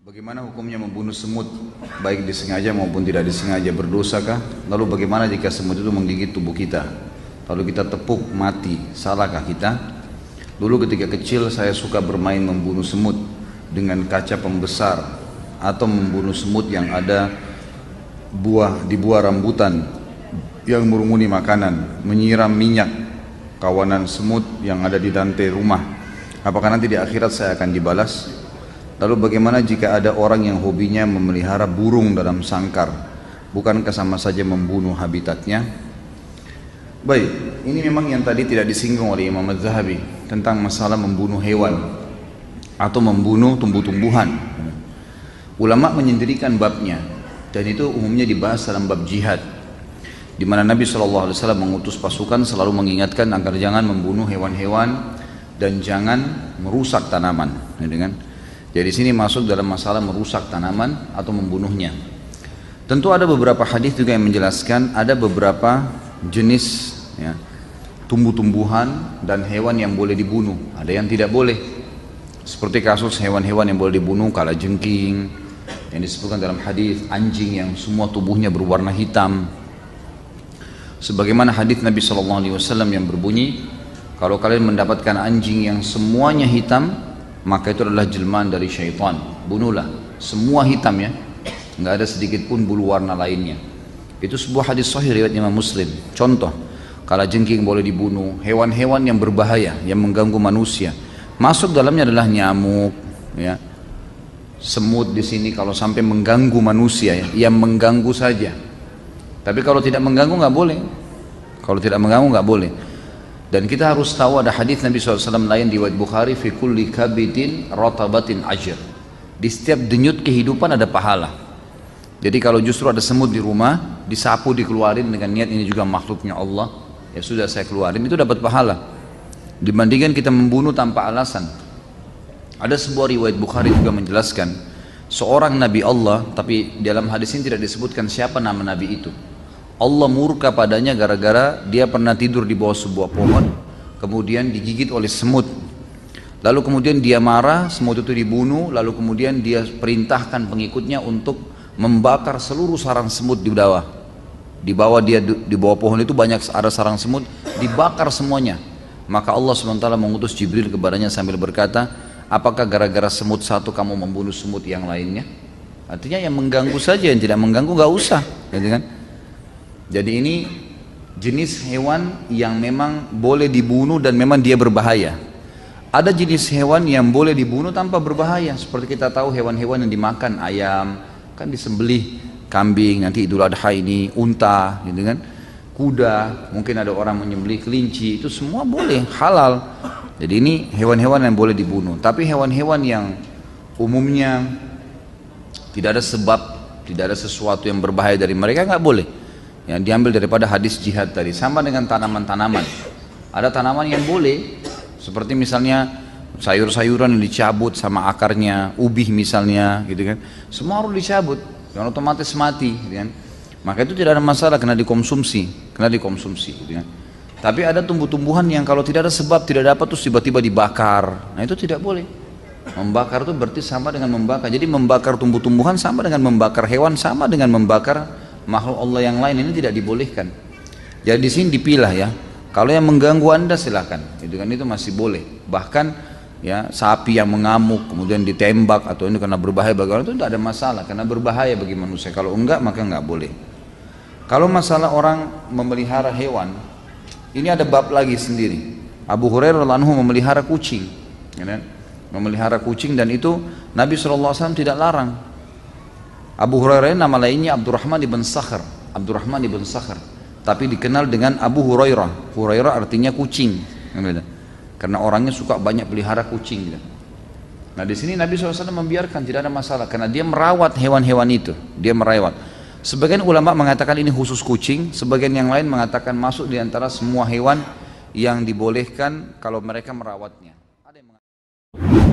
Bagaimana hukumnya membunuh semut, baik disengaja maupun tidak disengaja, berdosakah? Lalu bagaimana jika semut itu menggigit tubuh kita? Lalu kita tepuk mati, salahkah kita? Dulu ketika kecil saya suka bermain membunuh semut dengan kaca pembesar atau membunuh semut yang ada di buah rambutan yang merumuni makanan, menyiram minyak kawanan semut yang ada di lantai rumah. Apakah nanti di akhirat saya akan dibalas? Lalu bagaimana jika ada orang yang hobinya memelihara burung dalam sangkar? Bukankah sama saja membunuh habitatnya? Baik, ini memang yang tadi tidak disinggung oleh Imam Az-Zahabi tentang masalah membunuh hewan atau membunuh tumbuh-tumbuhan. Ulama menyendirikan babnya, dan itu umumnya dibahas dalam bab jihad, di mana Nabi SAW mengutus pasukan selalu mengingatkan agar jangan membunuh hewan-hewan dan jangan merusak tanaman. Jadi sini masuk dalam masalah merusak tanaman atau membunuhnya. Tentu ada beberapa hadis juga yang menjelaskan ada beberapa jenis ya, tumbuh-tumbuhan dan hewan yang boleh dibunuh, ada yang tidak boleh. Seperti kasus hewan-hewan yang boleh dibunuh, kalajengking yang disebutkan dalam hadis, anjing yang semua tubuhnya berwarna hitam. Sebagaimana hadis Nabi SAW yang berbunyi, kalau kalian mendapatkan anjing yang semuanya hitam, maka itu adalah jelmaan dari syaitan, bunuhlah, semua hitam ya, nggak ada sedikit pun bulu warna lainnya. Itu sebuah hadis sahih riwayat Imam Muslim. Contoh, kalajengking boleh dibunuh, hewan-hewan yang berbahaya, yang mengganggu manusia, masuk dalamnya adalah nyamuk, ya, semut di sini kalau sampai mengganggu manusia, ya, yang mengganggu saja. Tapi kalau tidak mengganggu nggak boleh, kalau tidak mengganggu nggak boleh. Dan kita harus tahu ada hadis Nabi SAW lain di riwayat Bukhari, fi kulli kabidin ratabatin ajr. Di setiap denyut kehidupan ada pahala. Jadi kalau justru ada semut di rumah, disapu, dikeluarin dengan niat ini juga makhluknya Allah, ya sudah saya keluarin, itu dapat pahala. Dibandingkan kita membunuh tanpa alasan. Ada sebuah riwayat Bukhari juga menjelaskan seorang Nabi Allah, tapi dalam hadis ini tidak disebutkan siapa nama Nabi itu. Allah murka padanya gara-gara dia pernah tidur di bawah sebuah pohon, kemudian digigit oleh semut. Lalu kemudian dia marah, semut itu dibunuh, lalu kemudian dia perintahkan pengikutnya untuk membakar seluruh sarang semut di bawah. Di bawah dia, di bawah pohon itu banyak ada sarang semut, dibakar semuanya. Maka Allah SWT mengutus Jibril kepadanya sambil berkata, apakah gara-gara semut satu kamu membunuh semut yang lainnya? Artinya yang mengganggu saja, yang tidak mengganggu gak usah, gitu kan? Jadi ini jenis hewan yang memang boleh dibunuh dan memang dia berbahaya. Ada jenis hewan yang boleh dibunuh tanpa berbahaya, seperti kita tahu hewan-hewan yang dimakan, ayam kan disembelih, kambing nanti Idul Adha ini, unta gitu kan, kuda, mungkin ada orang menyembelih kelinci, itu semua boleh, halal. Jadi ini hewan-hewan yang boleh dibunuh. Tapi hewan-hewan yang umumnya tidak ada sebab, tidak ada sesuatu yang berbahaya dari mereka, nggak boleh. Yang diambil daripada hadis jihad tadi, sama dengan tanaman-tanaman. Ada tanaman yang boleh, seperti misalnya sayur-sayuran yang dicabut sama akarnya, ubi misalnya, gitu kan. Semua harus dicabut, yang otomatis mati, gitu kan. Maka itu tidak ada masalah, kena dikonsumsi, gitu kan. Tapi ada tumbuh-tumbuhan yang kalau tidak ada sebab, tidak dapat, terus tiba-tiba dibakar. Nah itu tidak boleh. Membakar itu berarti sama dengan membakar. Jadi membakar tumbuh-tumbuhan sama dengan membakar hewan, sama dengan membakar makhluk Allah yang lain, ini tidak dibolehkan. Jadi di sini dipilah ya. Kalau yang mengganggu Anda silakan, itu kan, itu masih boleh. Bahkan ya sapi yang mengamuk kemudian ditembak atau ini karena berbahaya bagi orang, itu tidak ada masalah karena berbahaya bagi manusia. Kalau enggak maka enggak boleh. Kalau masalah orang memelihara hewan, ini ada bab lagi sendiri. Abu Hurairah radhiyallahu anhu memelihara kucing, ya kan? Memelihara kucing, dan itu Nabi SAW tidak larang. Abu Hurairah nama lainnya Abdurrahman ibn Sakhr, tapi dikenal dengan Abu Hurairah. Hurairah artinya kucing, karena orangnya suka banyak pelihara kucing. Nah di sini Nabi SAW membiarkan, tidak ada masalah, karena dia merawat hewan-hewan itu, dia merawat. Sebagian ulama mengatakan ini khusus kucing, sebagian yang lain mengatakan masuk di antara semua hewan yang dibolehkan kalau mereka merawatnya. Ada yang mengatakan